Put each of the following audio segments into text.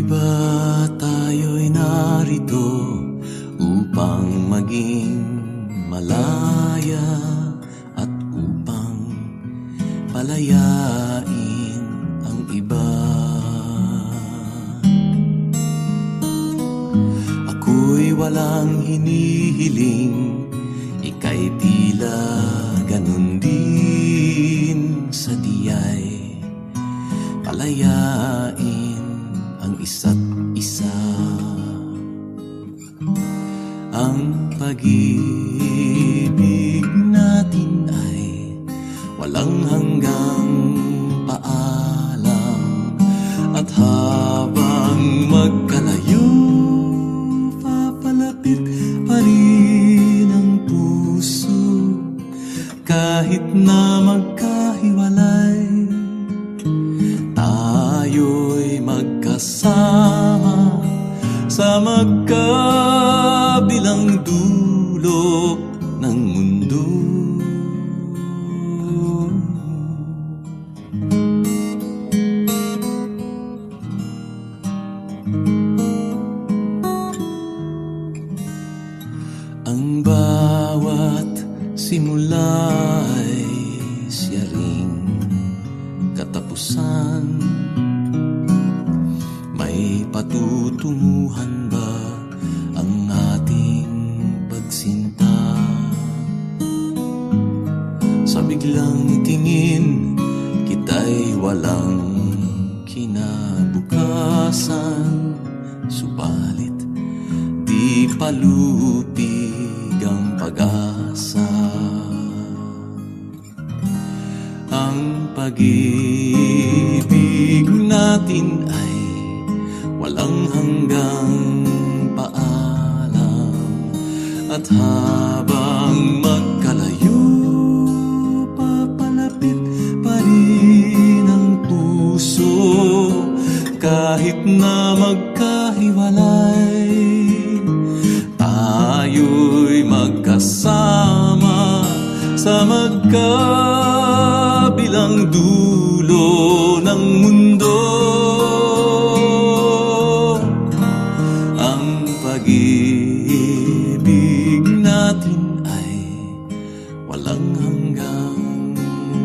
ba tayo'y narito upang maging malaya at upang palayain ang iba? Ako'y walang hinihiling, ika'y tila ganun din sa diyay palayain ang isa't isa. Ang pag-ibig natin ay walang hanggang paalam, at habang magkalayo, papalapit pa rin ang puso. Kahit na magkahiwalay, tayo'y magkasama sa magkabilang dulo ng mundo. Ang bawat simula ay siya ring katapusan. May patutunguhan ba ang ating pagsinta? Sa biglang tingin, kita'y walang kinabukasan. Subalit di palupig ang pag-asa. Ang pag-ibig natin ay walang hanggang paalam, at habang magkalayo, papalapit pa rin ang puso. Kahit na magkahiwalay, tayo'y magkasama sa magkabilang dulo ng mundo. Ang pag-ibig natin ay walang hanggang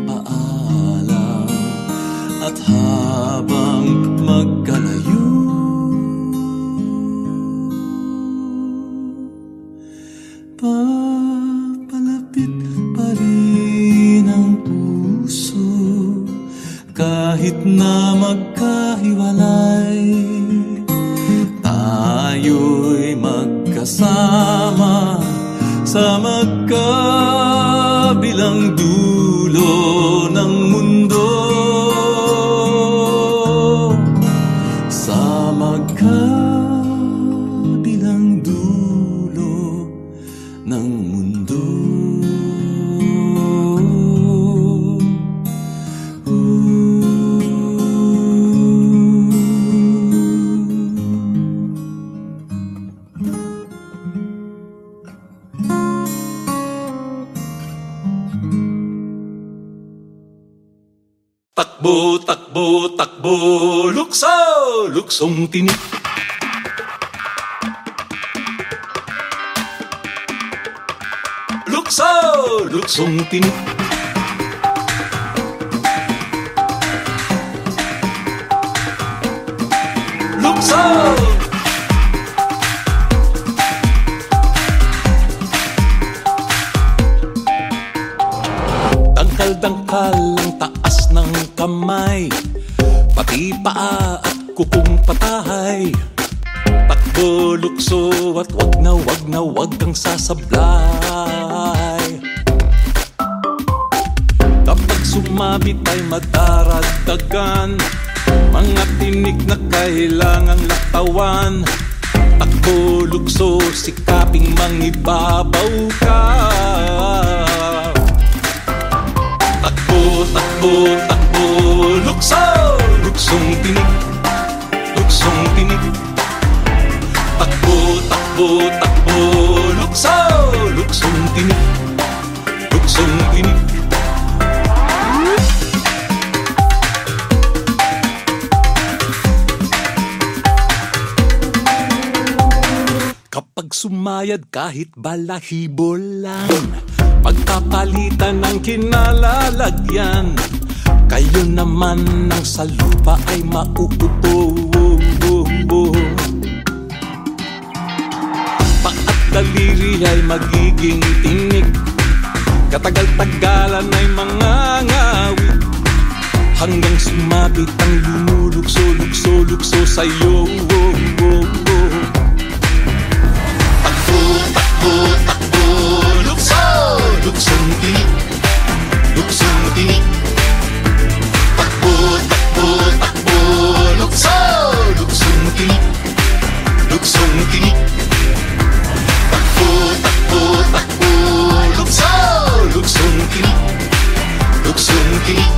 paalam, at habang magkalayo, papalapit pa rin ang puso. Kahit na magkahiwalay, tayo'y magkasama sa magkabilang dulo ng mundo. Sa magkabilang dulo ng mundo. Takbo, takbo, takbo, lukso, luksong tinik. Lukso, luksong tinik. Lukso! Dangkal-dangkal ang taas ng kamay, pati paa at kukong patahay. Takbo, lukso at wag na wag kang sasablay. Kapag sumabit ay madaragdagan mga tinik na kailangang latawan. Takbo, lukso, sikaping mangibabaw ka. Takbo, takbo, takbo, lukso, luksong tinik, luksong tinik. Takbo, takbo, takbo, lukso, luksong tinik, luksong tinik. bumayad kahit balahibo lang. Pagkapalitan ng kinalalagyan, kayo naman ng sa lupa ay mauupo. Paat daliri ay magiging tinik, katagal-tagalan ay mangangawit, hanggang sumabit ang lumulukso-lukso-lukso sa'yo. Takbo, takbo, takbo, lukso! Luksong tinik, luksong tinik. Takbo, takbo, takbo, lukso! Luksong tinik, luksong tinik. Takbo, takbo, takbo, lukso! Luksong tinik, luksong tinik.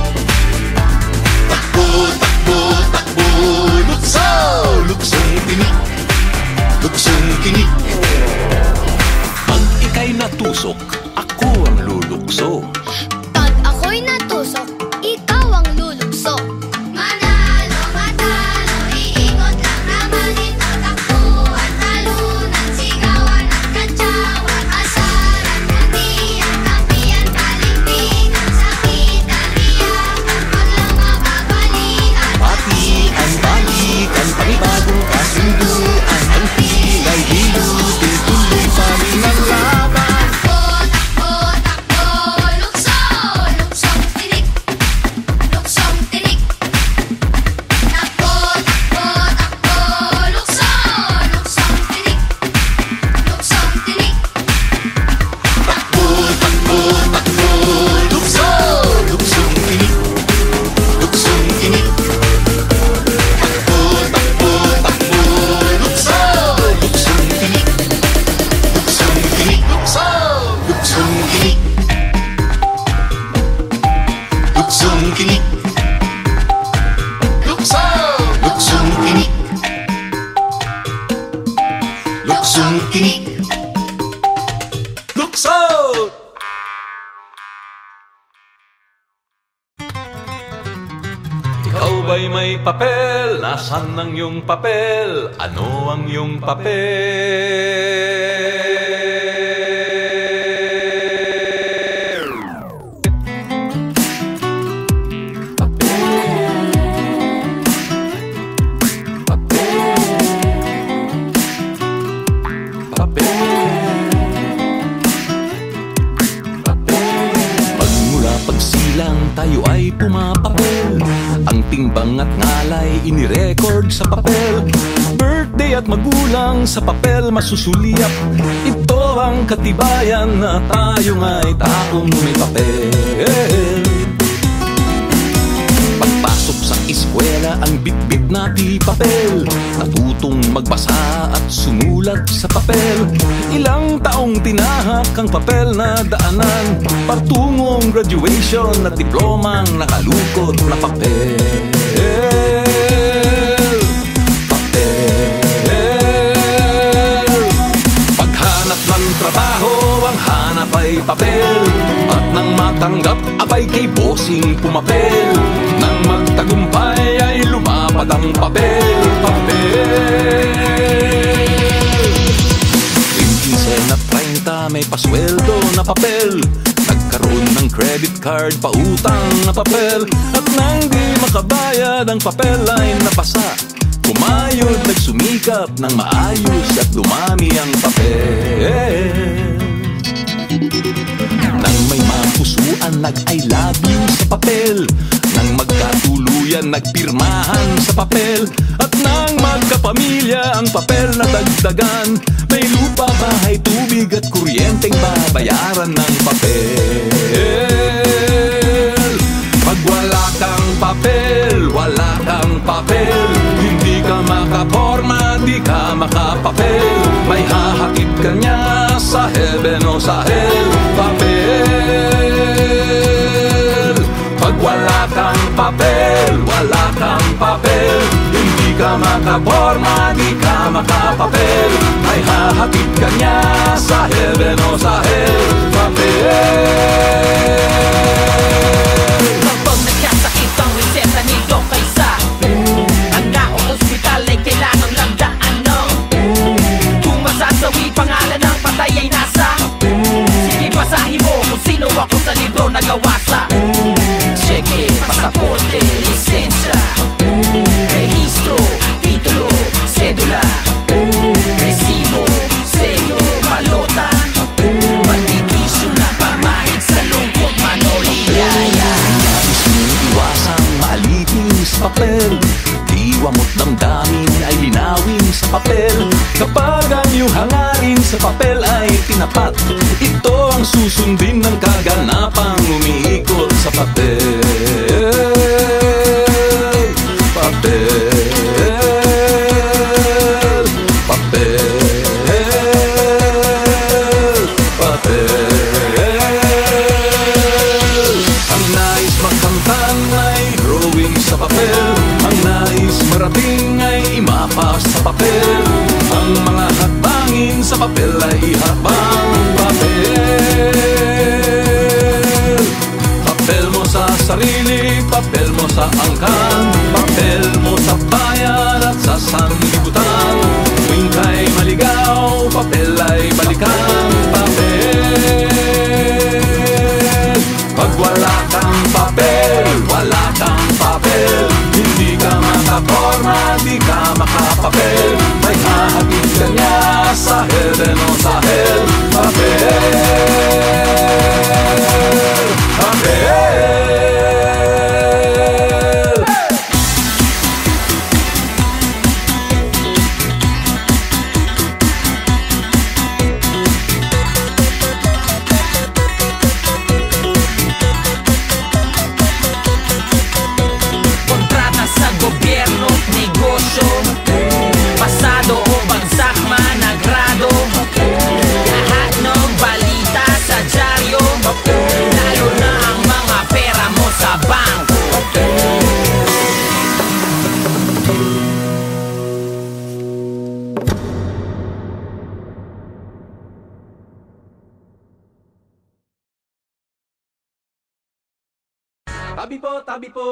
Takbo, takbo, takbo, lukso! Luksong tinik, luksong tinik. Pag ika'y natusok, ako ang lulukso. Pag ako'y natusok, ikaw ang lulukso. Manalo, matalo, iikot lang naman ito. Takbuhan, talunan, sigawan at kantsawan. Asaran, muntian, kampiyan, palimpitan, sakitan, iyakan, wag lang mababalian. Patian, balikan, panibagong kasunduan. Ang pilay, hilutin, tuloy pa rin ang laban. Takbo, takbo, lukso! Luksong tinik, luksong tinik. Takbo, takbo, takbo, lukso! Luksong tinik, luksong tinik. Takbo, takbo, takbo, lukso! Luksong tinik, luksong tinik. Takbo, takbo, takbo, lukso! Luksong tinik, luksong tinik. Lukso! Luksong tinik, luksong tinik. Lukso! Luksong tinik, luksong tinik. Lukso! Ikaw ba'y may papel? Nasaan ang iyong papel? Ano ang iyong papel? Pagmula pagsilang tayo ay pumapapel, ang timbang at ngalay inirecord sa papel. Birthday at magulang sa papel masusuliap. Ito ang katibayan na tayo nga'y taong may papel. Pagpasok sa eskwela ang bitbit na di papel, natutong magbasa at sumulat sa papel. Ilang taong tinahak ang papel na daanan, patungong graduation at diplomang nakalukot na papel. Paghanap ng trabaho, ang hanap ay papel, at nang matanggap, abay kay bossing pumapel. Nang magtagumpay ay lumapad ang papel. Pinsen at 30 may pasweldo na papel, nagkaroon ng credit card, pautang na papel. At nang di makabayad ang papel ay napasa, kumayod, nagsumikap ng maayos at dumami ang papel. Nang may mapusuan, nag-I love you sa papel. Nang magkatuluyan, nagpirmahan sa papel. At nang magkapamilya, ang papel na dagdagan. May lupa, bahay, tubig at kuryenteng babayaran ng papel. Pag wala kang papel, wala kang papel. Hindi ka makaporma, di ka makapapel. May hahakit ka niya sa heaven o sa hell. Papel. Pag wala kang papel, wala kang papel. Hindi ka makaporma, di ka makapapel. May hahakit ka niya sa heaven o sa hell. Papel. Kapag nagkasakit ang reseta ni Doc Kaysa, ang naong ospital ay kailangang lang daanan. Kung masasawi pangalan papel, lisensya, rehistro, titulo, sedula, resibo, selyo, balota, bandikisyo na pamahid sa lungkot, manoligaya. Nais mong iwasang maalipin sa papel, diwamot damdamin ay linawin sa papel. Kapag ang iyong hangarin sa papel ay tinapat, ito ang susundin ng kaganapang umiikot sa papel. Papel, papel, papel. Ang nais makamtan ay drawing sa papel, ang nais marating ay imapa sa papel, ang mga hakbangin sa papel ay ihabang papel. Papel mo sa sarili, papel mo sa angkan, papel mo sa bayan at sa sanlibutan. Tuwing ka'y maligaw, papel ay balikan, papel. Pag wala kang papel, wala kang papel, hindi ka makaporma, di ka makapapel. May hahagin ka niya sa heaven o sa hell. Papel, papel. Kontrata sa gobyerno, negosyo, pasado o bagsak man nagrado, lahat ng balita sa dyaryo, lalo na ang mga pera mo sa bangko. Tabi po, tabi po.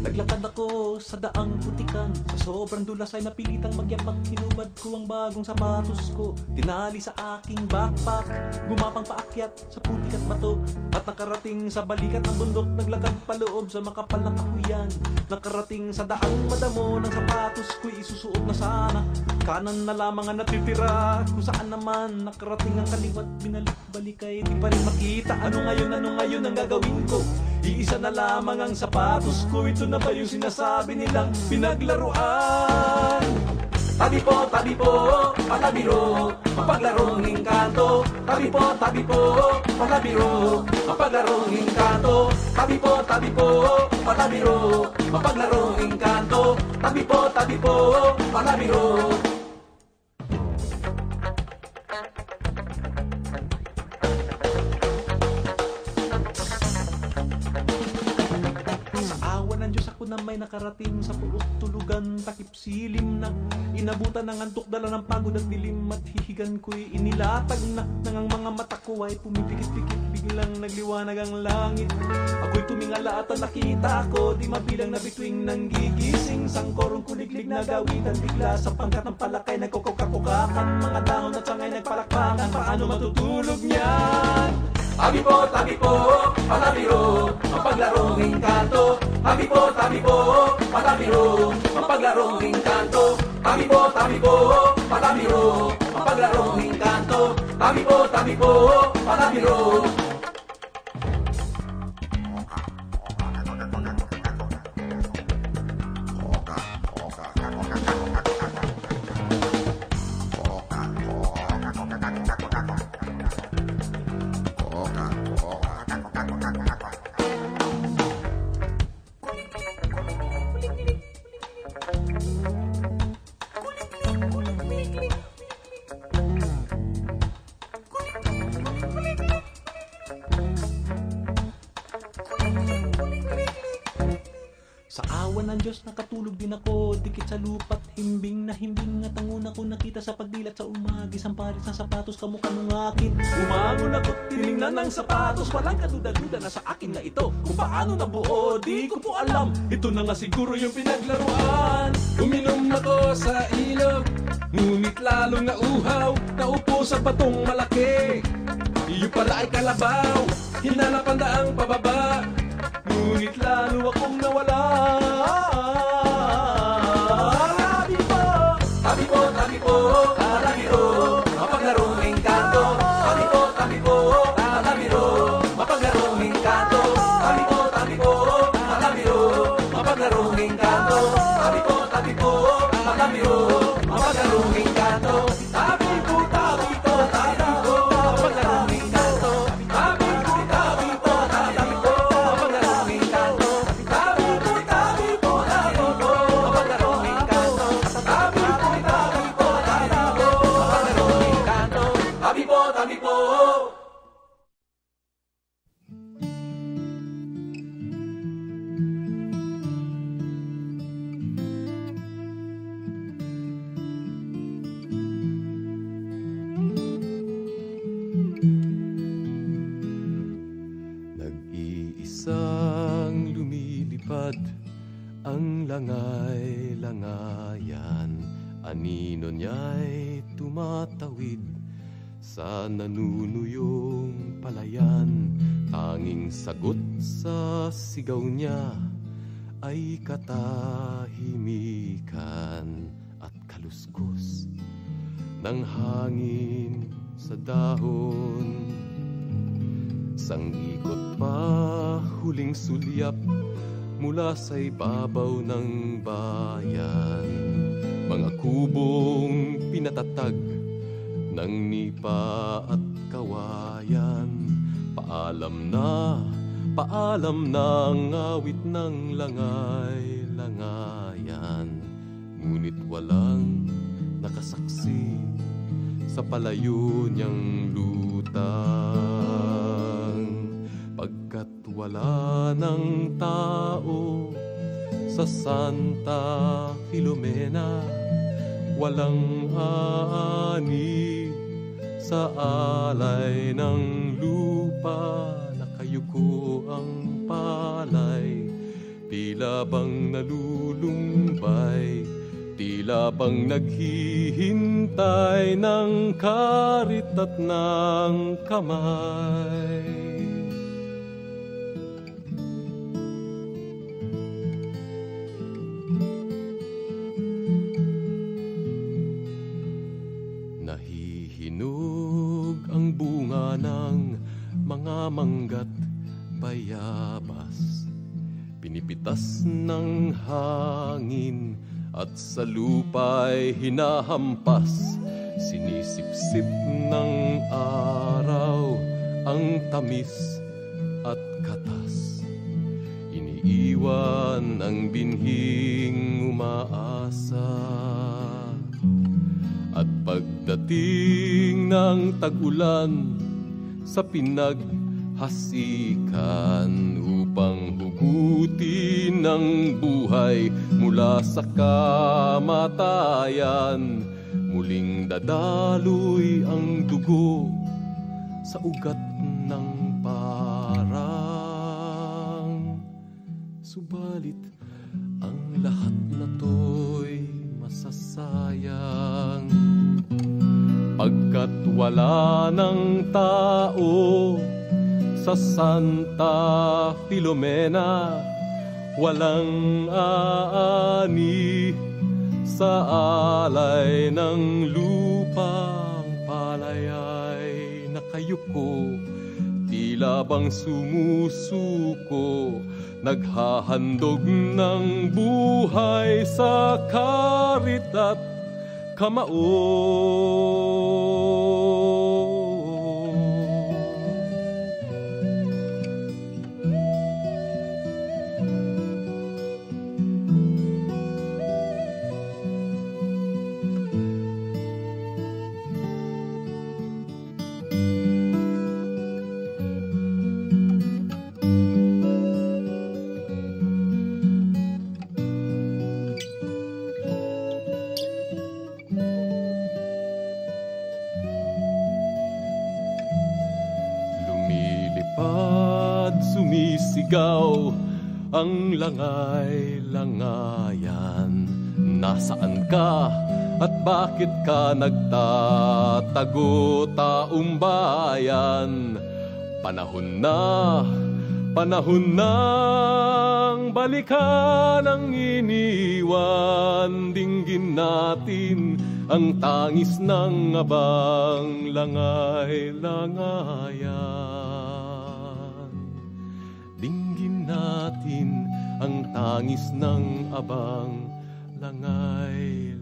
Naglakad ako sa daang putikan, sa sobrang dulas ay napilitang magyapak. Hinubad ko ang bagong sapatos ko, tinali sa aking backpack, gumapang paakyat sa putik at bato, at nakarating sa balikat ng bundok. Naglakad paloob sa makapal na kahuyan, nakarating sa daang madamo ng sapatos ko'y isusuot na sana. Kanan na lamang ang natitira, kung saan naman nakarating ang kaliwat. Binalik-balik ay di pa rin makita. Ano ngayon ang gagawin ko? Iisa na lamang ang sapatos ko. Ito na ba yung sinasabi nilang pinaglaruan? Tabi po, palabiro, mapaglarong engkanto. Tabi po, palabiro, mapaglarong engkanto. Tabi po, palabiro, mapaglarong engkanto. Tabi po, palabiro. Na may nakarating sa puot tulugan, takip silim na inabutan ng antok, dala ng pagod at dilim, at hihigan ko'y inilatag na nang ang mga mata ko ay pumipikit-pikit. Biglang nagliwanag ang langit, ako'y tumingala at ang nakita ko di mabilang na bituing nang gigising. Sangkorong kuliglig na gawitan, bigla sa pangkat ng palakay nagkukukakukakan, mga dahon at sangay nagpalakpakan. Paano matutulog niyan? Tabi po, palabiro, mapaglarong engkanto. Tabi po, palabiro, mapaglarong engkanto. Tabi po, palabiro, mapaglarong engkanto. Tabi po, palabiro. awa ng Diyos nakatulog din ako, dikit sa lupa't himbing na himbing at ang una ko nakita sa pagdilat sa umagi, sampalit sa sapatos kamukha ng akin. Umangon ako, tinignan ng sapatos, walang kaduda-duda na sa akin na ito. Kung paano nabuo, di ko po alam, ito na nga siguro yung pinaglaruan. Uminom ako sa ilog, ngunit lalong nauhaw, naupo sa batong malaki. Iyo pala ay kalabaw, hinanap ang daang pababa, ngunit lalo akong nawala. Tabi po, tabi po, tabi po, talabiro, mapaglarong engkanto. Tabi po, tabi po, talabiro, mapaglarong engkanto. Tabi po, tabi po, talabiro, mapaglarong engkanto. Tabi po, tabi po, talabiro, mapaglarong engkanto. Tabi po, tabi po, talabiro, mapaglarong engkanto. Tabi po, tabi po, talabiro, mapaglarong engkanto. Tabi po, tabi po, talabiro, mapaglarong engkanto. Tabi po, tabi po, talabiro, mapaglarong engkanto. Tabi po, tabi po. Nag-iisang lumilipad ang langay-langayan, anino niya'y tumatawid sa nanunuyong palayan. Tanging sagot sa sigaw niya ay katahimikan at kaluskos ng hangin sa dahon. Sang ikot pa huling sulyap mula sa ibabaw ng bayan, mga kubong pinatatag ng nipa at kawayan. Paalam na ang awit ng langay-langayan, ngunit walang nakasaksi sa palayo niyang lutang. Pagkat wala ng tao sa Santa Filomena, walang ani sa alay ng lupa. Nakayuko ang palay, tila bang nalulumbay, tila bang naghihintay ng karit at ng kamay. Nahihinog ang bunga ng mga manggat bayabas, pinipitas ng hangin at sa lupa'y hinahampas. Sinisipsip ng araw ang tamis at katas, iniiwan ang binhing umaasa. At pagdating ng tag-ulan sa pinaghasikan upang hugutin ng buhay mula sa kamatayan, muling dadaloy ang dugo sa ugat ng parang. Subalit ang lahat na to'y masasayang, pagkat wala ng tao sa Santa Filomena, walang aani sa alay ng lupa. Ang palay ay nakayuko, tila bang sumusuko, naghahandog ng buhay sa karit at kamao. lumilipad, sumisigaw ang langay-langayan. Nasaan ka at bakit ka nagtatago, taong bayan? Panahon nang balikan ang iniwan. Dinggin natin ang tangis ng abang langay-langayan. Dinggin natin ang tangis ng abang langay-langayan.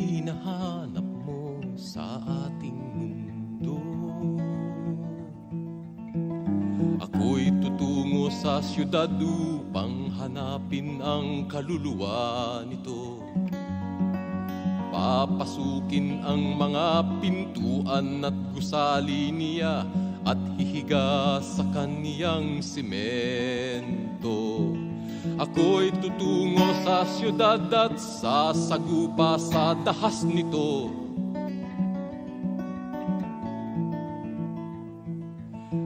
hinahanap mo sa ating mundo? Ako'y tutungo sa syudad upang hanapin ang kaluluwa nito. Papasukin ang mga pintuan at gusali niya at hihiga sa kaniyang simento. Ako'y tutungo sa syudad at sasagupa sa dahas nito.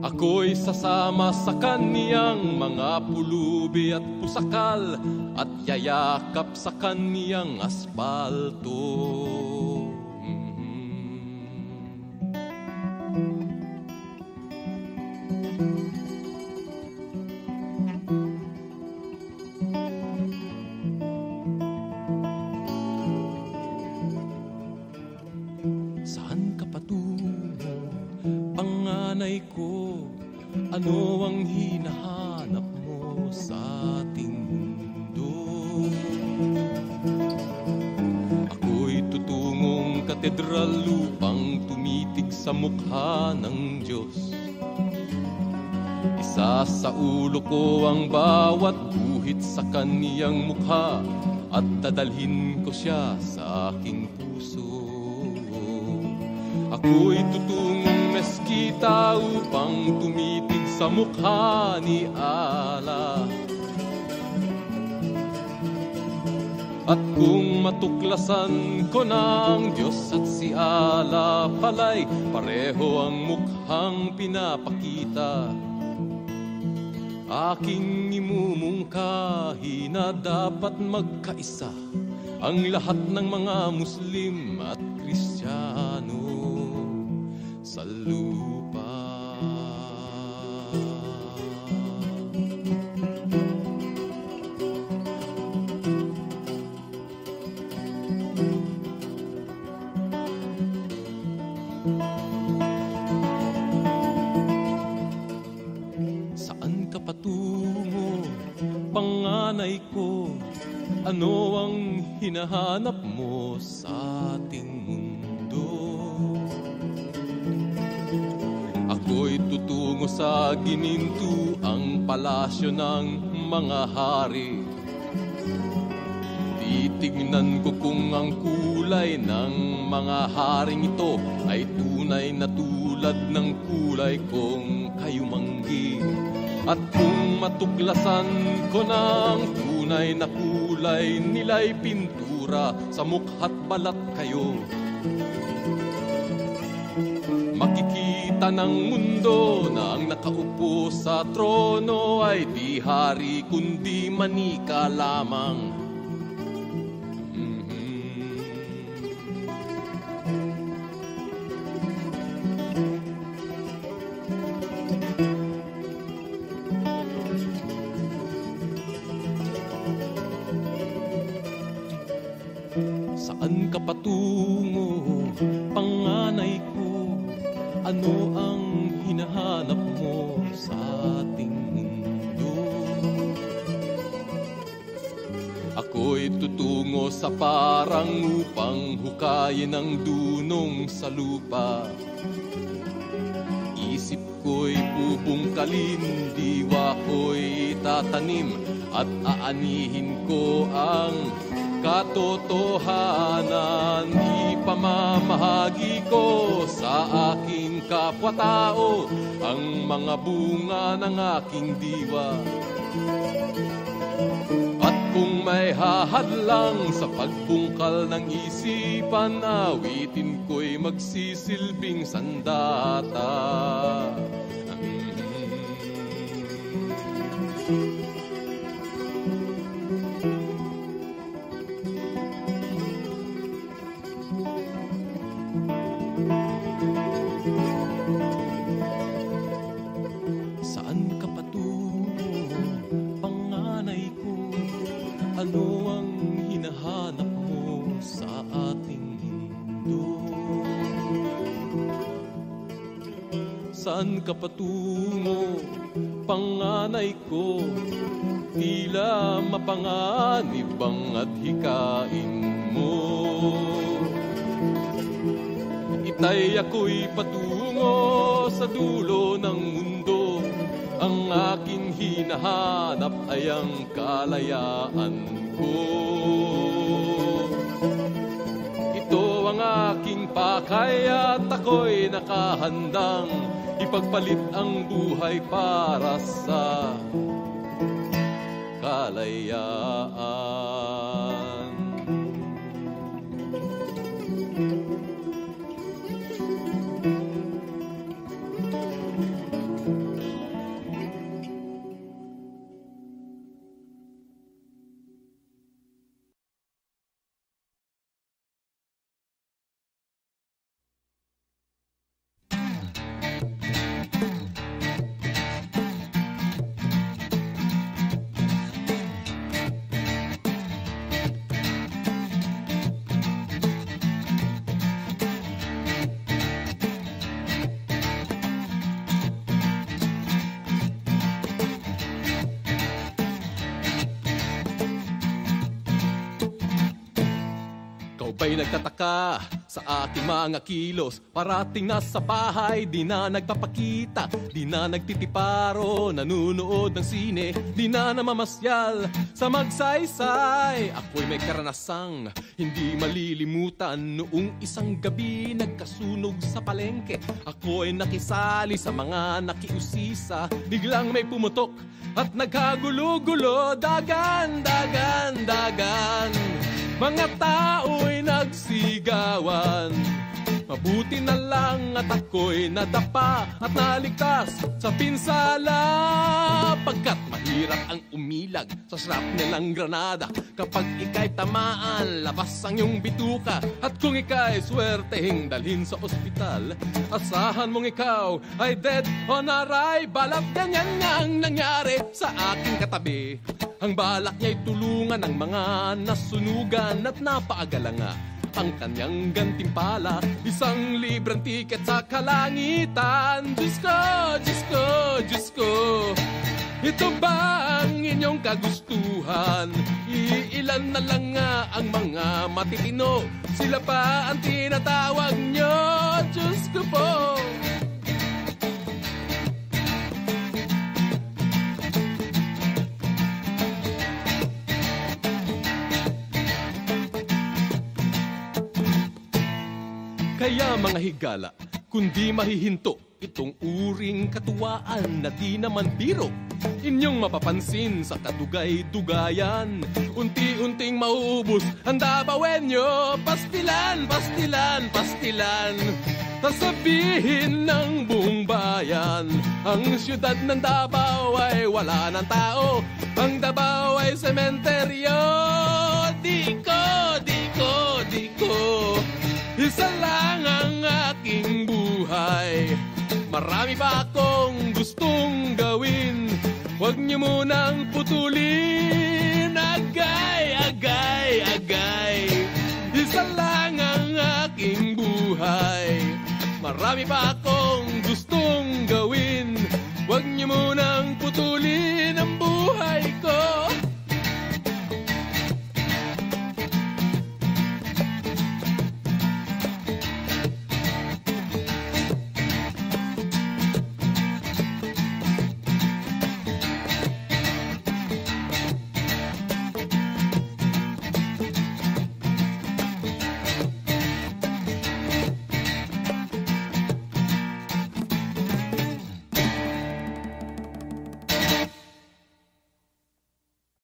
Ako'y sasama sa kaniyang mga pulubi at pusakal at yayakap sa kaniyang asfalto. Saan ka patungo, panganay ko? Ano ang hinahanap mo sa ating mundo? Ako'y tutungong katedral upang tumitig sa mukha ng Diyos. Isa sa ulo ko ang bawat guhit sa kaniyang mukha at dadalhin ko siya sa aking puso. Ako'y tutungong meskita upang tumitig sa mukha ni Allah. At kung matuklasan ko ng Diyos at si Allah pala'y pareho ang mukhang pinapakita, aking imumungkahi na dapat magkaisa ang lahat ng mga Muslim at Kristiyano sa lupa. Saan ka patungo, panganay ko? Ano ang hinahanap mo sa ating mundo? Ako'y tutungo sa gininto, ang palasyo ng mga hari. Titignan ko kung ang kulay ng mga haring ito ay tunay na tulad ng kulay kong kayumanggi. At kung matuklasan ko ng tunay na kulay nila'y pintura sa mukha't balat kayo, makikita ng mundo na ang nakaupo sa trono ay di hari kundi manika lamang. Saan ka patungo, panganay ko? Ano ang hinahanap mo sa ating mundo? Ako'y tutungo sa parang upang hukayin ang dunong sa lupa. Isip ko'y bubungkalin, diwa ko'y tatanim at aanihin ko ang katotohanan. Ipamamahagi ko sa aking kapwa-tao ang mga bunga ng aking diwa. At kung may hahadlang sa pagbungkal ng isipan, awitin ko'y magsisilbing sandata. Saan ka patungo, panganay ko? Ano ang hinahanap mo sa ating mundo? Saan ka patungo, panganay ko? Tila mapanganib ang adhikain mo. Itay ako'y patungo sa dulo ng mundo. Ang aking hinahanap ay ang kalayaan ko. Ito ang aking pakay at ako'y nakahandang ipagpalit ang buhay para sa kalayaan. Ba'y nagtataka sa aking mga kilos? Parating na sa bahay, di na nagpapakita, di na nagtitiparo, nanunood ng sine, di na namamasyal sa magsaysay. Ako'y may karanasang hindi malilimutan. Noong isang gabi nagkasunog sa palengke, ako'y nakisali sa mga nakiusisa. Biglang may pumutok at nagkagulo-gulo, dagan, dagan, dagan. Mga tao'y nagsigawan. Mabuti na lang at ako'y nadapa at naligtas sa pinsala. Pagkat mahirap ang umilag sa shrapnel ng granada. Kapag ika'y tamaan, labas ang iyong bituka. At kung ika'y swertehing dalhin sa ospital, asahan mong ikaw ay dead on arrival. At ganyan nga ang nangyari sa aking katabi. Ang balak niya'y tulungan ng mga nasunugan at napaagala nga ang kanyang gantimpala, 1 libreng tiket sa kalangitan. Diyos ko, Diyos ko, Diyos ko, ito ba ang inyong kagustuhan? Iilan na lang nga ang mga matitino, sila pa ang tinatawag nyo. Diyos ko po. Kaya mga higala, kundi mahihinto itong uring katuwaan na di naman biro. Inyong mapapansin sa kadugay-dugayan, unti-unting mauubos ang Dabawenyo. Pastilan, pastilan, pastilan, sasabihin ng buong bayan, ang siyudad ng Davao ay wala ng tao, ang Davao ay sementeryo. Di ko, di ko, di ko, isa lang ang aking buhay. Marami pa akong gustong gawin, huwag niyo munang putulin. Agay, agay, agay, isa lang ang aking buhay. Marami pa